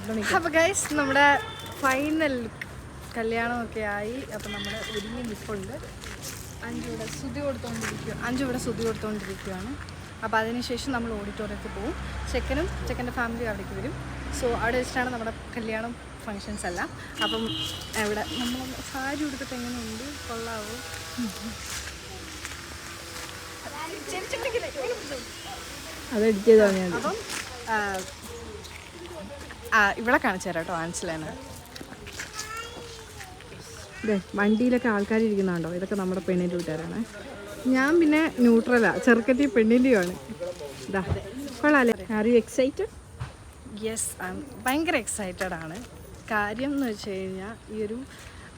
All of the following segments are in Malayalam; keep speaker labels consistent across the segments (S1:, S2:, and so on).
S1: അപ്പോൾ ഗൈസ് നമ്മുടെ ഫൈനൽ കല്യാണമൊക്കെ ആയി. അപ്പം നമ്മൾ ഒരുങ്ങി നിൽപ്പുണ്ട്. അഞ്ചു ഇവിടെ ശ്രുതി കൊടുത്തുകൊണ്ടിരിക്കുകയാണ്. അപ്പോൾ അതിനുശേഷം നമ്മൾ ഓഡിറ്റോറിയത്തിൽ പോകും. ചെക്കൻ്റെ ഫാമിലി അവിടേക്ക് വരും. സോ അവിടെ വെച്ചിട്ടാണ് നമ്മുടെ കല്യാണം ഫങ്ഷൻസ് എല്ലാം. അപ്പം ഇവിടെ നമ്മൾ സാരി ഉടുത്തിട്ട് എങ്ങനെയുണ്ട്, കൊള്ളാവോ? അപ്പം ഇവിടെ കാണിച്ചു തരാം കേട്ടോ. ആൻസിലാണ് വണ്ടിയിലൊക്കെ ആൾക്കാർ ഇരിക്കുന്നുണ്ടോ? ഇതൊക്കെ നമ്മുടെ പെണ്ണിൻ്റെ വീട്ടുകാരാണ്. ഞാൻ പിന്നെ ന്യൂട്രലാ, ചെറുക്കത്തി പെണ്ണിൻ്റെയുമാണ്. ഇതാ കൊള്ളാല്ലേ? Are you excited? യെസ്, ഭയങ്കര എക്സൈറ്റഡ് ആണ്. കാര്യം എന്ന് വെച്ച് കഴിഞ്ഞാൽ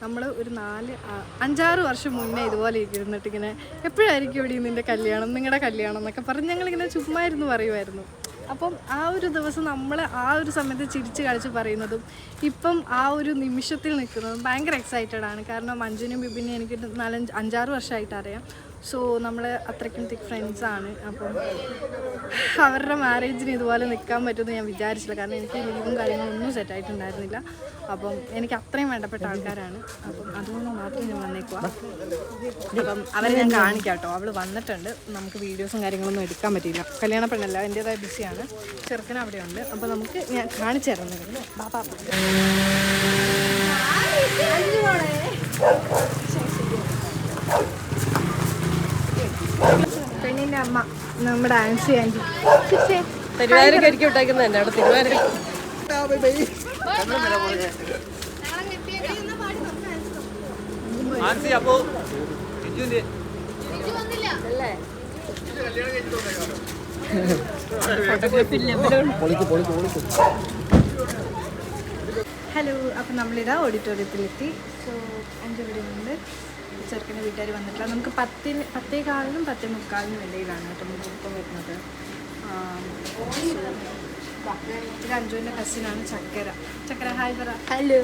S1: നമ്മൾ ഒരു 5-6 വർഷം മുന്നേ ഇതുപോലെ ഇരുന്നിട്ട് ഇങ്ങനെ എപ്പോഴായിരിക്കും ഇവിടെ നിൻ്റെ കല്യാണം, നിങ്ങളുടെ കല്യാണം എന്നൊക്കെ പറഞ്ഞ് ഞങ്ങളിങ്ങനെ ചുമ്മാ ഇരുന്ന് പറയുമായിരുന്നു. അപ്പം ആ ഒരു ദിവസം നമ്മൾ ആ ഒരു സമയത്ത് ചിരിച്ച് കളിച്ച് പറയുന്നതും ഇപ്പം ആ ഒരു നിമിഷത്തിൽ നിൽക്കുന്നതും ഭയങ്കര എക്സൈറ്റഡ് ആണ്. കാരണം മഞ്ജുനും ബിബിനും എനിക്ക് 5-6 വർഷമായിട്ട് അറിയാം. സോ നമ്മൾ അത്രയ്ക്കും തിക് ഫ്രണ്ട്സാണ്. അപ്പം അവരുടെ മാരേജിന് ഇതുപോലെ നിൽക്കാൻ പറ്റുമെന്ന് ഞാൻ വിചാരിച്ചില്ല. കാരണം എനിക്ക് ലീവും കാര്യങ്ങളൊന്നും സെറ്റായിട്ടുണ്ടായിരുന്നില്ല. അപ്പം എനിക്ക് അത്രയും വേണ്ടപ്പെട്ട ആൾക്കാരാണ്. അപ്പം അതുകൊണ്ട് മാത്രം ഞാൻ വന്നേക്കുക. അപ്പം അവരെ ഞാൻ കാണിക്കാം കേട്ടോ. അവൾ വന്നിട്ടുണ്ട്. നമുക്ക് വീഡിയോസും കാര്യങ്ങളൊന്നും എടുക്കാൻ പറ്റിയില്ല. കല്യാണ പെണ്ണല്ല, എൻ്റേതായ ബിസിയാണ്. ചെറുക്കൻ അവിടെയുണ്ട്. അപ്പോൾ നമുക്ക് ഞാൻ കാണിച്ചു തരുന്നത് ബാബാ. പെണ്ണിൻ്റെ അമ്മ നമ്മുടെ ആൻസി ആൻറ്റി.
S2: തിരുവാതിരക്കരിക്കും ഉണ്ടാക്കുന്നതന്നെ അവിടെ തിരുവാതിര.
S1: ഹലോ, അപ്പം നമ്മളിതാ ഓഡിറ്റോറിയത്തിലെത്തി. സോ 5 ഇവിടെ ഉണ്ട്. ചെറുക്കൻ്റെ വീട്ടുകാർ വന്നിട്ടില്ല. നമുക്ക് 10:15-നും 10:45-നും ഇടയിലാണ് കേട്ടോ മുഹൂർത്തം വരുന്നത്. ഇത് അഞ്ജുവിൻ്റെ കസിനാണ് ചക്കര. ഹായ് പറ. ഹലോ.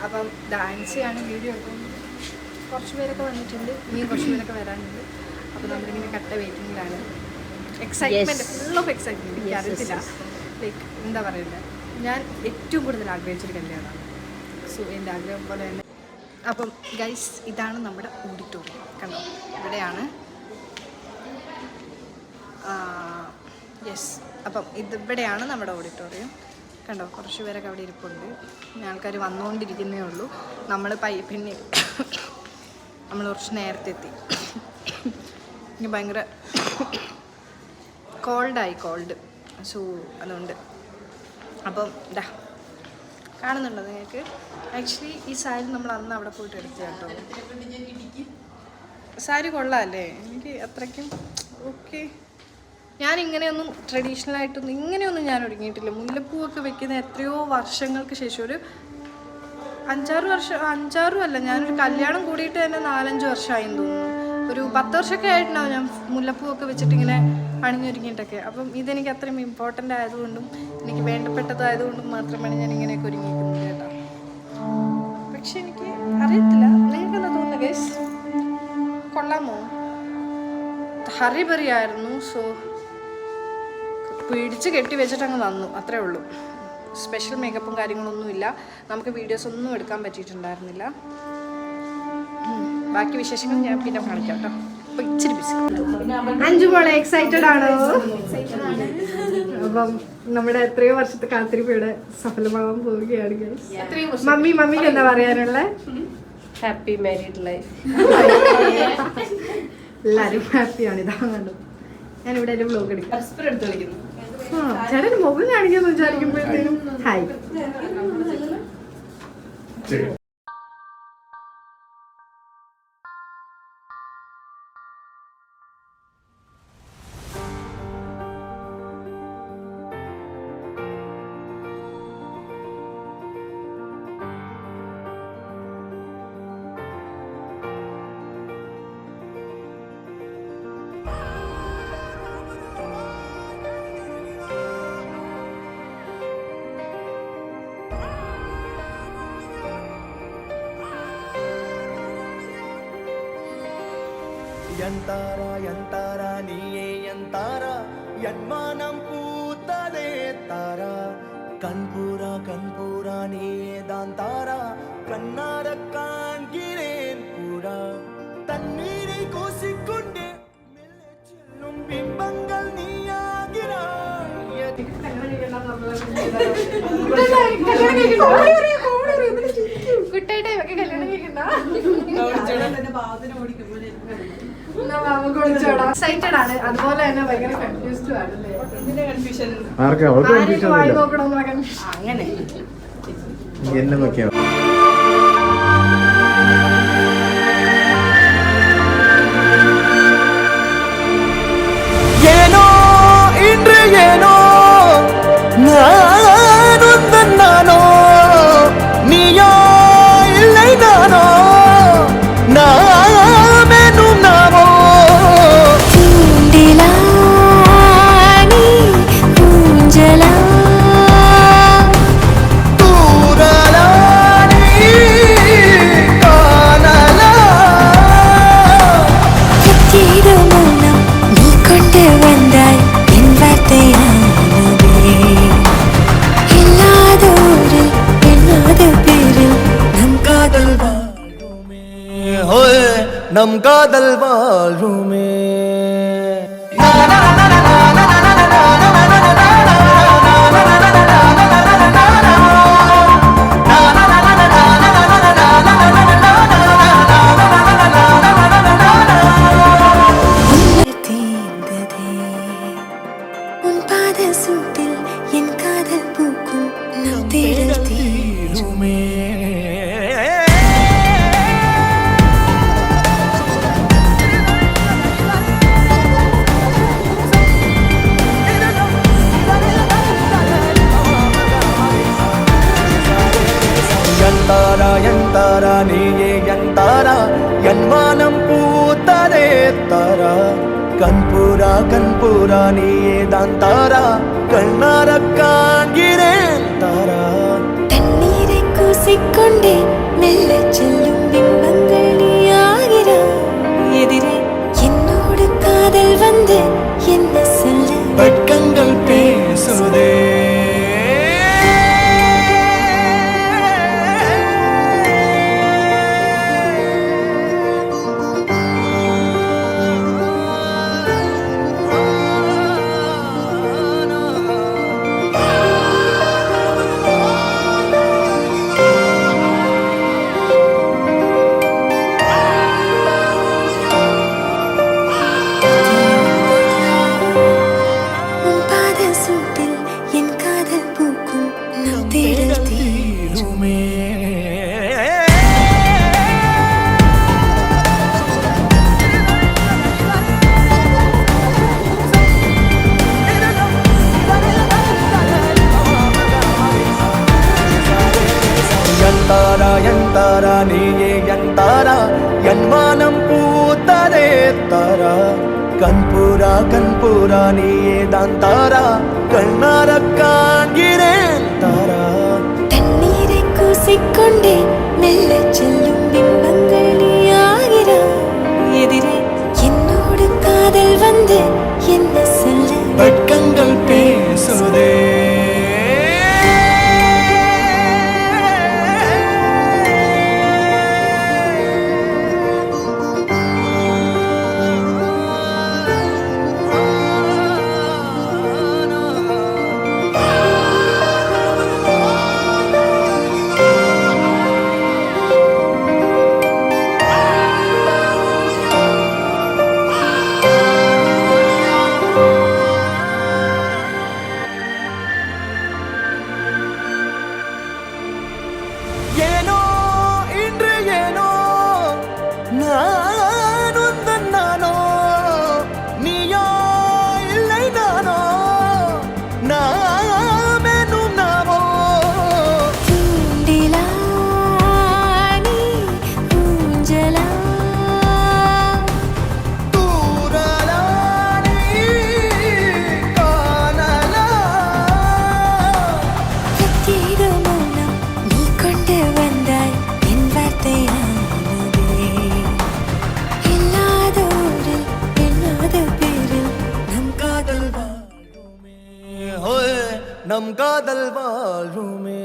S1: അപ്പം ഡാൻസിയാണ് വീഡിയോ എടുക്കുന്നത്. കുറച്ച് പേരൊക്കെ വന്നിട്ടുണ്ട്, ഇനിയും കുറച്ച് പേരൊക്കെ വരാനുണ്ട്. അപ്പോൾ നമ്മളിങ്ങനെ കട്ട വെയിറ്റിങ്ങിലാണ്. Excitement, full of excitement. എനിക്ക് അറിയത്തില്ല, ലൈക്ക് എന്താ പറയുന്നത്, ഞാൻ ഏറ്റവും കൂടുതൽ ആഗ്രഹിച്ചൊരു കല്യാണമാണ്. സോ എൻ്റെ ആഗ്രഹം പോലെ തന്നെ. അപ്പം ഗൈസ്, ഇതാണ് നമ്മുടെ ഓഡിറ്റോറിയം. കണ്ടോ, ഇവിടെയാണ്. യെസ്, അപ്പം ഇവിടെയാണ് നമ്മുടെ ഓഡിറ്റോറിയം. കണ്ടോ, കുറച്ച് പേരൊക്കെ അവിടെ ഇരിപ്പുണ്ട്. ആൾക്കാർ വന്നുകൊണ്ടിരിക്കുന്നേ ഉള്ളൂ. പിന്നെ നമ്മൾ കുറച്ച് നേരത്തെ എത്തി. എനിക്ക് ഭയങ്കര കോൾഡ്. സോ അതുകൊണ്ട് അപ്പം ഇതാ കാണുന്നുണ്ടോ നിങ്ങൾക്ക്? ആക്ച്വലി ഈ സാരി നമ്മൾ അന്ന് അവിടെ പോയിട്ട് എടുത്തു കേട്ടോ. സാരി കൊള്ളാമല്ലേ? എനിക്ക് അത്രയ്ക്കും ഓക്കെ. ഞാൻ ഇങ്ങനെയൊന്നും ട്രഡീഷണലായിട്ടൊന്നും ഇങ്ങനെയൊന്നും ഞാൻ ഒരുങ്ങിയിട്ടില്ല. മുല്ലപ്പൂവൊക്കെ വെക്കുന്ന എത്രയോ വർഷങ്ങൾക്ക് ശേഷം, ഒരു 5-6 വർഷം, 5-6 അല്ല, ഞാനൊരു കല്യാണം കൂടിയിട്ട് തന്നെ 4-5 വർഷമായെന്ന് തോന്നുന്നു. ഒരു 10 വർഷമൊക്കെ ആയിട്ടുണ്ടാവും ഞാൻ മുല്ലപ്പൂവൊക്കെ വെച്ചിട്ട് ഇങ്ങനെ അണിഞ്ഞൊരുങ്ങിയിട്ടൊക്കെ. അപ്പം ഇതെനിക്ക് അത്രയും ഇമ്പോർട്ടൻ്റ് ആയതുകൊണ്ടും എനിക്ക് വേണ്ടപ്പെട്ടതായതുകൊണ്ടും മാത്രമാണ് ഞാൻ ഇങ്ങനെയൊക്കെ ഒരുങ്ങിയിരിക്കുന്നത് കേട്ടോ. പക്ഷെ എനിക്ക് അറിയത്തില്ല, നിങ്ങൾക്ക് എന്താ തോന്നുന്നത് ഗൈസ്? കൊള്ളാമോ? ഹറിബറി ആയിരുന്നു. സോ പിടിച്ച് കെട്ടി വെച്ചിട്ട് അങ്ങ് വന്നു, അത്രേ ഉള്ളൂ. സ്പെഷ്യൽ മേക്കപ്പും കാര്യങ്ങളൊന്നുമില്ല. നമുക്ക് വീഡിയോസ് ഒന്നും എടുക്കാൻ പറ്റിയിട്ടുണ്ടായിരുന്നില്ല. ബാക്കി വിശേഷങ്ങൾ ഞാൻ പിന്നെ കാണിക്കാം കേട്ടോ. അപ്പോൾ ഇച്ചിരി ബിസി. അഞ്ചു മോളെ എക്സൈറ്റഡ് ആണോ? അപ്പം നമ്മുടെ എത്രയോ വർഷത്തെ കാത്തിരിപ്പ് ഇവിടെ സഫലമാവാൻ പോവുകയാണ് ഗൈസ്. മമ്മിക്ക് എന്താ പറയാനുള്ളത്?
S2: Happy married life.
S1: എല്ലാവരും ഹാപ്പിയാണ്. ഇതാ കണ്ടു, ഞാനിവിടെ ഒരു വ്ലോഗ് എടുക്കാം. ചേട്ടന് മുഖം കാണിക്കാന്ന് വിചാരിക്കുമ്പോഴത്തേനും ഹായ്.
S3: ಎಂತಾರ ನೀಯೇ ಎಂತಾರ ಯನ್ಮಾನಂ ಪೂತದೆ ತಾರ கண்பூரா நீதான் தாரா கண்ணார காண்கிறேன் பூரா தண்ணீரை கூசிக்கொண்டே மெல்ல செல்லும் பிம்பங்கள் நீயாகிறாய்
S1: കുട്ടായിട്ടൊക്കെ കല്യാണം കഴിക്കണ്ട എക്സൈറ്റഡ് ആണ് അതുപോലെ തന്നെ ഭയങ്കര കൺഫ്യൂസ്ഡ് ആണ് വായി നോക്കണമെന്നുള്ള കൺഫ്യൂഷൻ അങ്ങനെ
S4: എന്നെ നോക്കിയാ
S3: ஏனோ இன்று ஏனோ நானுந்தன் நானோ நீயோ இல்லை நானோ நாமெனும் நாமோ தூரலா நீ காணலா நம் காதல் வாழ்வுமே
S5: என் காதல் பூக்கும் நம் தேடல்
S3: தீருமே யந்தாரா நீயே யந்தாரா என் வானம் பூத்ததே தாரா கண்பூரா நீயே தான் தாரா கண்ணார காண்கிறேன் தாரா
S5: தண்ணீரை கூசிக்கொண்டே மெல்ல செல்லும் பிம்பங்கள் நீயாகிறாய் எதிரே என்னோடு காதல் வந்து என்ன சொல்ல
S3: வெட்கங்கள் பேசுதே யந்தாரா நீயே யந்தாரா என் வானம் பூத்ததே தாரா கண்பூரா நீயே தான் தாரா கண்ணார காண்கிறேன் தாரா
S5: தண்ணீரை கூசிக்கொண்டே மெல்ல செல்லும் பிம்பங்கள் நீயாகிறாய் எதிரே என்னோடு காதல் வந்து என்ன சொல்ல
S3: வெட்கங்கள் பேசுதே நம் காதல் வாழ்வுமே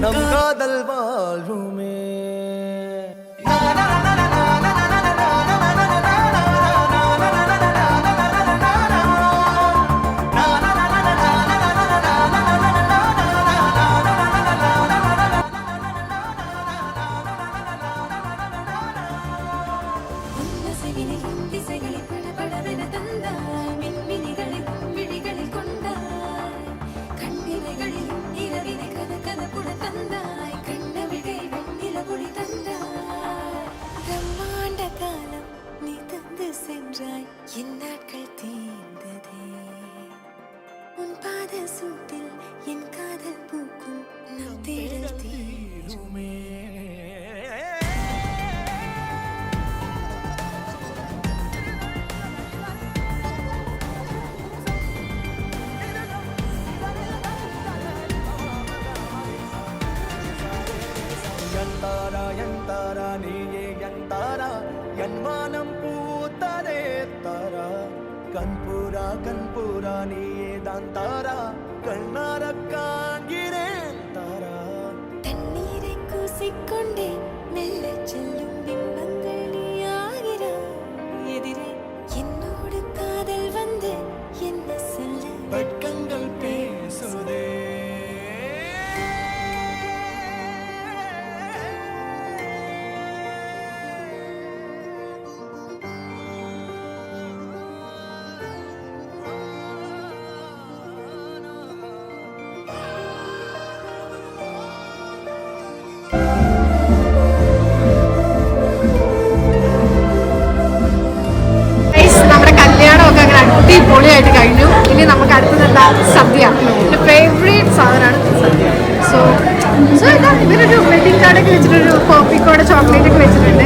S3: நம் காதல் வாழ்வுமே
S5: என் நாட்கள் தீர்ந்ததே உன் பாத சூட்டில் என் காதல் பூக்கும் நம் தேடல் தீருமே
S3: எந்தாரா நீயே எந்தாரா என் வானம் பூத்ததே தாரா கண்பூரா நீயே தான் தாரா கண்ணார காண்கிறேன் தாரா
S5: தண்ணீரை கூசிக்கொண்டே மெல்ல செல்லும் பிம்பங்கள் நீயாகிறாய் எதிரே என்னோடு காதல் வந்து என்ன சொல்ல
S3: வெட்கங்கள் பேசுதே
S1: നമ്മുടെ കല്യാണമൊക്കെ അങ്ങനെ അടിപൊളിയായിട്ട് കഴിഞ്ഞു. ഇനി നമുക്ക് അടുത്തത് എന്താ? സദ്യ. എൻ്റെ ഫേവറേറ്റ് സാധനമാണ് സദ്യ. സോ ഇതാ ഇവരൊരു വെഡിങ് കാർഡൊക്കെ വെച്ചിട്ടൊരു കോപ്പിക്കോടെ ചോക്ലേറ്റ് ഒക്കെ വെച്ചിട്ടുണ്ട്.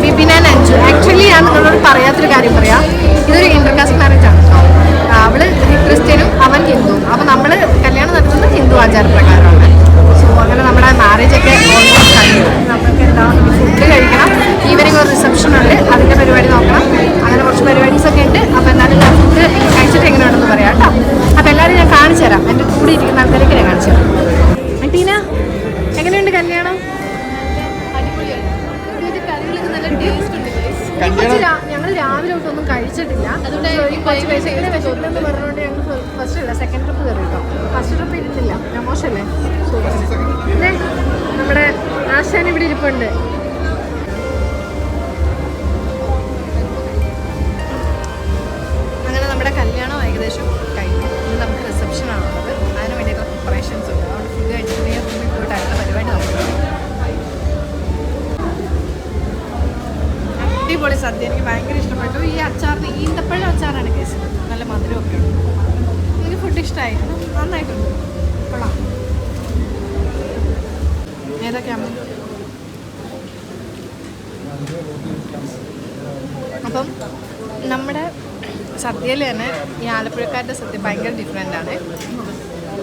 S1: ബിബിൻ ആൻഡ് അഞ്ജു. ആക്ച്വലി ഞാൻ നിങ്ങളോട് പറയാത്തൊരു കാര്യം പറയാം. ഇതൊരു ഇന്റർകാസ്റ്റ് മാരേജ് ആണ്. അവള് ക്രിസ്ത്യനും അവൻ ഹിന്ദുവും. അപ്പോൾ നമ്മൾ കല്യാണം നടത്തുന്നത് ഹിന്ദു ആചാരപ്രകാരമാണ്. സോ അങ്ങനെ നമ്മുടെ മാരേജ് ഒക്കെ ഓൾമോസ്റ്റ് കഴിഞ്ഞു. നമുക്ക് എന്താ ഫുഡ് കഴിക്കണം. ഈവനിങ് ഒരു റിസപ്ഷൻ ഉണ്ട്, അതിൻ്റെ പരിപാടി നോക്കണം. അങ്ങനെ കുറച്ച് പരിപാടീസൊക്കെ ഉണ്ട്. അപ്പോൾ എന്നാലും ഞാൻ ഫുഡ് കഴിച്ചിട്ട് എങ്ങനെയാണെന്ന് പറയാം കേട്ടോ. അപ്പോൾ എല്ലാവരും ഞാൻ കാണിച്ചു തരാം. എൻ്റെ കൂടെ ഇരിക്കുന്ന ആൾക്കാരൊക്കെ ഞാൻ കാണിച്ചു തരാം. ടീന, എങ്ങനെയുണ്ട് കല്യാണം? ഞങ്ങൾ രാവിലെ തൊട്ടൊന്നും കഴിച്ചിട്ടില്ല. അതുകൊണ്ട് ഭയങ്കര വിശക്കണമെന്ന് പറഞ്ഞുകൊണ്ട് ഞങ്ങൾ ഫസ്റ്റ് അല്ല സെക്കൻഡ് ട്രിപ്പ് കയറി കേട്ടോ. ഫസ്റ്റ് ട്രിപ്പ് ഇരുന്നില്ല, ഞാൻ മോശമല്ലേ. നമ്മുടെ ആശാൻ ഇവിടെ ഇരിപ്പുണ്ട്. അങ്ങനെ നമ്മുടെ കല്യാണം ഏകദേശം കഴിഞ്ഞു. ഇനി നമുക്ക് റിസപ്ഷൻ ആണുള്ളത്. അതിന് വേണ്ടിയിട്ടുള്ള പ്രിപ്പറേഷൻസ് ഉണ്ട്. അതുകൊണ്ട് ഫുഡ് കഴിച്ചിട്ട് റൂമിൽ പോയിട്ട് അടുത്ത പരിപാടി നോക്കുന്നത്. അടിപൊളി സദ്യ, എനിക്ക് ഭയങ്കര ഇഷ്ടപ്പെട്ടു. ഈ അച്ചാറിന് ഈന്തപ്പഴം അച്ചാറാണ് കേസ്, നല്ല മധുരമൊക്കെ ഉണ്ട്. എനിക്ക് ഫുഡ് ഇഷ്ടമായിരുന്നു, നന്നായിട്ടുണ്ട്, കൊള്ളാം. ഏതൊക്കെയാണ് അപ്പം നമ്മുടെ സദ്യയിൽ തന്നെ ഈ ആലപ്പുഴക്കാരുടെ സദ്യ ഭയങ്കര ഡിഫറെൻ്റാണ്.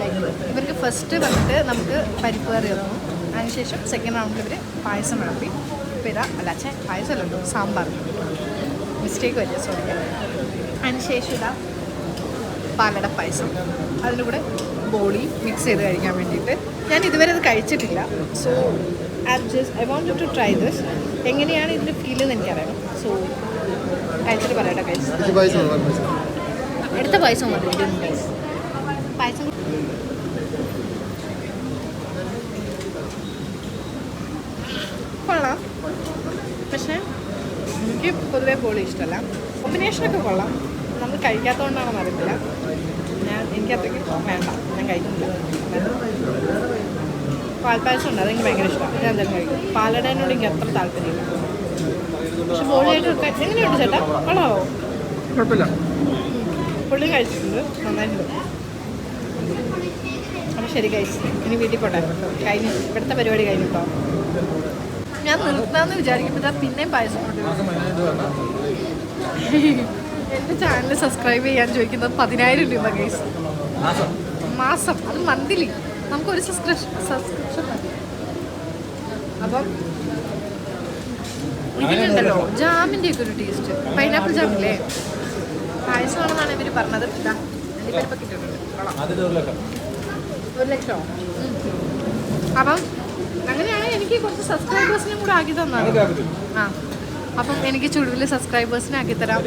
S1: ലൈക്ക് ഇവർക്ക് ഫസ്റ്റ് വന്നിട്ട് നമുക്ക് പരിപ്പ് കറി തന്നു. അതിനുശേഷം സെക്കൻഡ് റൗണ്ടിൽ ഇവർ പായസം വിളമ്പി. ഇപ്പോൾ ഇതാ അല്ലാച്ചേ പായസമല്ലല്ലോ, സാമ്പാർ, മിസ്റ്റേക്ക് പറ്റിയ, സോറി. അതിനുശേഷം ഇതാ പാലട പായസം, അതിൻ്റെ കൂടെ ബോളി മിക്സ് ചെയ്ത് കഴിക്കാൻ വേണ്ടിയിട്ട്. ഞാൻ ഇതുവരെ അത് കഴിച്ചിട്ടില്ല. So I want to try this. എങ്ങനെയാണ് ഇതിൻ്റെ ഫീൽ എന്ന് എനിക്കറിയണം. സോ കഴിച്ചിട്ട് പറയട്ടെ. കഴിച്ചു എടുത്ത പായസം മതി. പായസം കൊള്ളാം, പക്ഷേ എനിക്ക് പൊതുവേ ബോളി ഇഷ്ടമല്ല. കോമ്പിനേഷനൊക്കെ കൊള്ളാം, നമ്മൾ കഴിക്കാത്തതുകൊണ്ടാണെന്ന് അറിയത്തില്ല. എനിക്ക് അത്രയ്ക്ക് വേണ്ട, ഞാൻ കഴിക്കുന്നില്ല. പാൽപ്പായസം ഉണ്ട്, അതെനിക്ക് ഭയങ്കര ഇഷ്ടമാണ്, ഞാൻ എന്തായാലും കഴിക്കും. പാലടേനോട് എനിക്ക് അത്ര താല്പര്യമില്ല. പക്ഷെ ബോളിയായിട്ട് എങ്ങനെയുണ്ട് ചേട്ടാ, കൊള്ളാവോ?
S4: കുഴപ്പമില്ല,
S1: പുള്ളി കഴിച്ചിട്ടുണ്ട്, നന്നായിട്ടുണ്ട്. അപ്പോൾ ശരി കഴിച്ചു, ഇനി വീട്ടിൽ പോട്ടെ. കഴിഞ്ഞു, ഇവിടുത്തെ പരിപാടി കഴിഞ്ഞു കേട്ടോ. ഞാൻ നിർത്താമെന്ന് വിചാരിക്കുമ്പോൾ പിന്നെയും പായസം കൊണ്ടുവരും. എൻ്റെ ചാനൽ സബ്സ്ക്രൈബ് ചെയ്യാൻ ചോദിക്കുന്നത് 10,000 രൂപ കേസ് മാസം. അത് മന്ത്ലി, നമുക്കൊരു സബ്സ്ക്രിപ്ഷൻ മതി. അപ്പം ഇതിനുണ്ടല്ലോ ജാമിൻ്റെ ഒക്കെ ഒരു ടേസ്റ്റ്, പൈനാപ്പിൾ ജാമില്ലേ, പായസമാണെന്നാണ് ഇവർ പറഞ്ഞത്. അണ്ടിപ്പരിപ്പൊക്കെ ഇട്ടിട്ടുണ്ട്. 1 ലക്ഷമോ? അപ്പം അങ്ങനെയാണെങ്കിൽ എനിക്ക് കുറച്ച് സബ്സ്ക്രൈബേഴ്സിനും കൂടെ ആക്കി തന്നാണ്. ആ, അപ്പം എനിക്ക് ചുടുവിൽ സബ്സ്ക്രൈബേഴ്സിനെ ആക്കി തരാം.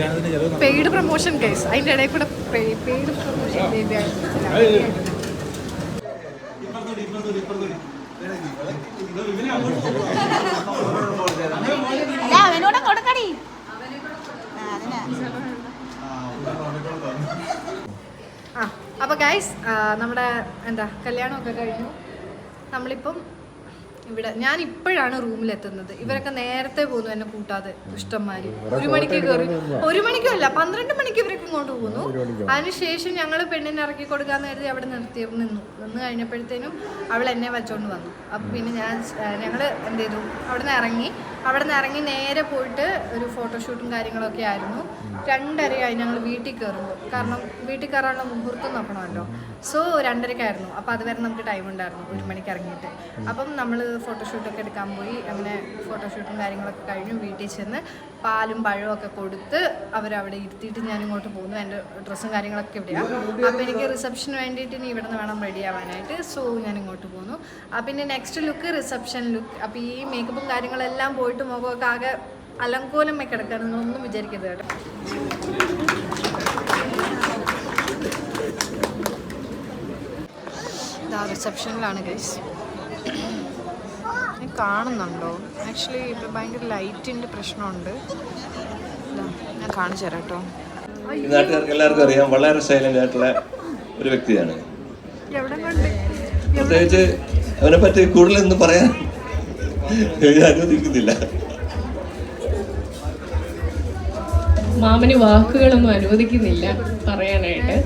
S1: പെയ്ഡ് പ്രൊമോഷൻ കേസ്, അതിൻ്റെ ഇടയിൽ കൂടെ പെയ്ഡ് പ്രൊമോഷൻ ബേബി ആയിട്ട്. ആ, അപ്പോൾ ഗൈസ് നമ്മുടെ കല്യാണമൊക്കെ കഴിഞ്ഞു. നമ്മളിപ്പം ഇവിടെ, ഞാൻ ഇപ്പോഴാണ് റൂമിലെത്തുന്നത്. ഇവരൊക്കെ നേരത്തെ പോകുന്നു, എന്നെ കൂട്ടാതെ ദുഷ്ടന്മാർ. 1 മണിക്ക് കയറി, 1 മണിക്കും അല്ല 12 മണിക്ക് ഇവരൊക്കെ ഇങ്ങോട്ട് പോകുന്നു. അതിനുശേഷം ഞങ്ങൾ പെണ്ണിനെ ഇറക്കി കൊടുക്കാമെന്ന് കരുതി അവിടെ നിന്ന് കഴിഞ്ഞപ്പോഴത്തേനും അവൾ എന്നെ വെച്ചോണ്ട് വന്നു. അപ്പം പിന്നെ ഞങ്ങൾ എന്ത് ചെയ്തു, അവിടെ നിന്ന് ഇറങ്ങി നേരെ പോയിട്ട് ഒരു ഫോട്ടോഷൂട്ടും കാര്യങ്ങളൊക്കെ ആയിരുന്നു. 2:30 ഞങ്ങൾ വീട്ടിൽ കയറുമ്പോൾ, കാരണം വീട്ടിൽ കയറാനുള്ള മുഹൂർത്തം നോക്കണമല്ലോ. സോ 2:30 അപ്പോൾ അതുവരെ നമുക്ക് ടൈം ഉണ്ടായിരുന്നു, 1 മണിക്ക് ഇറങ്ങിയിട്ട്. അപ്പം നമ്മൾ ഫോട്ടോഷൂട്ടൊക്കെ എടുക്കാൻ പോയി. അങ്ങനെ ഫോട്ടോഷൂട്ടും കാര്യങ്ങളൊക്കെ കഴിഞ്ഞു വീട്ടിൽ ചെന്ന് പാലും പഴവും ഒക്കെ കൊടുത്ത് അവരവിടെ ഇരുത്തിയിട്ട് ഞാനിങ്ങോട്ട് പോകുന്നു. എൻ്റെ ഡ്രസ്സും കാര്യങ്ങളൊക്കെ ഇവിടെയാണ്. അപ്പോൾ എനിക്ക് റിസപ്ഷന് വേണ്ടിയിട്ട് ഇനി ഇവിടെ നിന്ന് വേണം റെഡി ആവാനായിട്ട്. സോ ഞാൻ ഇങ്ങോട്ട് പോകുന്നു. പിന്നെ നെക്സ്റ്റ് ലുക്ക് റിസപ്ഷൻ ലുക്ക്. അപ്പോൾ ഈ മേക്കപ്പും കാര്യങ്ങളെല്ലാം പോയിട്ട് മുഖമൊക്കെ ആകെ അലങ്കോലമായി കിടക്കാൻ നിങ്ങളൊന്നും വിചാരിക്കരുത് കേട്ടോ. ഇതാ റിസപ്ഷനിലാണ് ഗൈസ്, കാണുന്നുണ്ടോ? ആക്ച്വലി ഇപ്പോൾ ഭയങ്കര ലൈറ്റിൻ്റെ പ്രശ്നമുണ്ട്. ഞാൻ കാണിച്ചു തരാം കേട്ടോ.
S6: നാട്ടുകാർക്ക് എല്ലാവർക്കും അറിയാം, വളരെ സൈലന്റ് ആയിട്ടുള്ള ഒരു വ്യക്തിയാണ്. പ്രത്യേകിച്ച് അവനെ പറ്റി കൂടുതലൊന്നും പറയാൻ അനുവദിക്കുന്നില്ല.
S2: മാമന് വാക്കുകളൊന്നും അനുവദിക്കുന്നില്ല പറയാനായിട്ട്.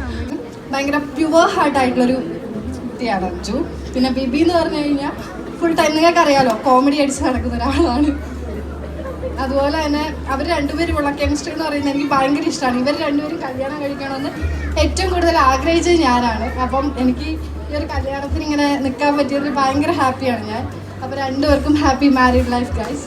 S1: ഭയങ്കര പ്യുവർ ഹാർട്ട് ആയിട്ടുള്ളൊരു കുട്ടിയാണ് അഞ്ജു. പിന്നെ ബിബി എന്ന് പറഞ്ഞു കഴിഞ്ഞാൽ ഫുൾ ടൈം നിങ്ങൾക്ക് അറിയാലോ കോമഡി അടിച്ച് നടക്കുന്ന ഒരാളാണ്. അതുപോലെ തന്നെ അവർ രണ്ടുപേരുമുള്ള കെമിസ്ട്രി എന്ന് പറയുന്നത് എനിക്ക് ഭയങ്കര ഇഷ്ടമാണ്. ഇവർ രണ്ടുപേരും കല്യാണം കഴിക്കണമെന്ന് ഏറ്റവും കൂടുതൽ ആഗ്രഹിച്ചത് ഞാനാണ്. അപ്പം എനിക്ക് ഈ ഒരു കല്യാണത്തിന് ഇങ്ങനെ നിൽക്കാൻ പറ്റിയതിൽ ഭയങ്കര ഹാപ്പിയാണ് ഞാൻ. അപ്പോൾ രണ്ടുപേർക്കും ഹാപ്പി മാരീഡ് ലൈഫ് ഗൈസ്.